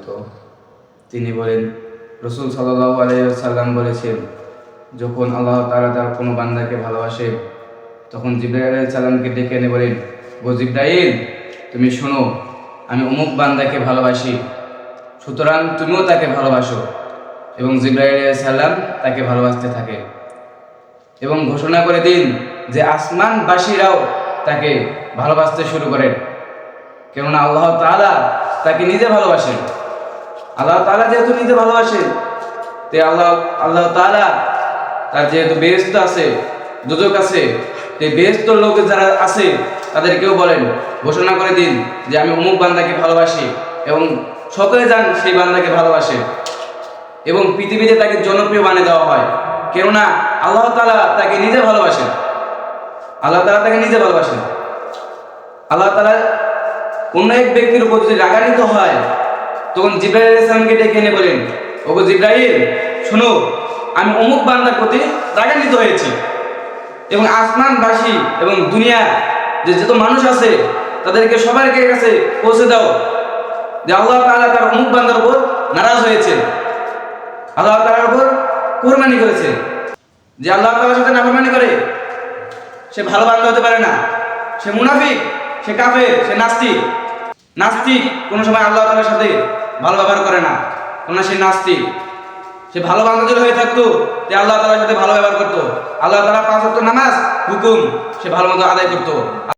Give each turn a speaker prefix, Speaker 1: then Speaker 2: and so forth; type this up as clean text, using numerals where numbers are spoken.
Speaker 1: হতো। তিনি বলেন, রাসূল সাল্লাল্লাহু আলাইহি ওয়াসাল্লাম বলেছেন, যখন আল্লাহ তাআলা তার কোনো বান্দাকে ভালোবাসে তখন জিবরাইল আলাইহিস সালামকে ডেকে এনে বলেন, ও জিবরাইল, তুমি শোনো, আমি অমুক বান্দাকে ভালোবাসি, সুতরাং তুমিও তাকে ভালোবাসো। এবং জিবরাইল আলাইহিস সালাম তাকে ভালোবাসতে থাকে এবং ঘোষণা করে দিন যে আসমানবাসীরাও তাকে ভালোবাসতে শুরু করেন, কেননা আল্লাহ তাআলা তাকে নিজে ভালোবাসেন। আল্লাহ তাআলা যেহেতু নিজে ভালোবাসেন, তে আল্লাহ তাআলা তার যেহেতু বেহেশত আছে, দোজখ আছে, তে বেহেশতের লোক যারা আছে তাদেরকেও বলেন, ঘোষণা করে দিন যে আমি অমুক বান্দাকে ভালোবাসি, এবং সকলে যান সেই বান্দাকে ভালোবাসে এবং পৃথিবীতে তাকে জনপ্রিয় বানিয়ে দেওয়া হয়, কেননা আল্লাহ তাআলা তাকে নিজে ভালোবাসেন। আল্লাহ তাআলা তাকে নিজে ভালোবাসেন। আল্লাহ তাআলা অন্য এক ব্যক্তির উপর যদি রাগান্বিত হয়, তখন জিবরাইল আলাইহিস সালামকে ডেকে এনে বলেন, ওগো জিবরাইল, শোনো, আমি অমুক বান্দার প্রতি রাগান্বিত হয়েছি, এবং আসমানবাসী এবং দুনিয়া যে যত মানুষ আছে তাদেরকে সবার কাছে পৌঁছে দাও যে আল্লাহ তাআলা তার অমুক বান্দার উপর নারাজ হয়েছে, আল্লাহ তাআলার উপর কুরবানি করেছে। যে আল্লাহ তাআলার সাথে নাফরমানি করে সে ভালো বান্দা হতে পারে না, সে মুনাফিক, সে কাফের, সে নাস্তিক। নাস্তিক কোনো সময় আল্লাহ তাআলার সাথে ভালো ব্যবহার করে না, কেননা সে নাস্তিক। সে ভালো বান্দা যদি হয়ে থাকতো যে আল্লাহ তাআলার সাথে ভালো ব্যবহার করতো, আল্লাহ তাআলা 5 ওয়াক্ত নামাজ হুকুম সে ভালো মতো আদায় করতো।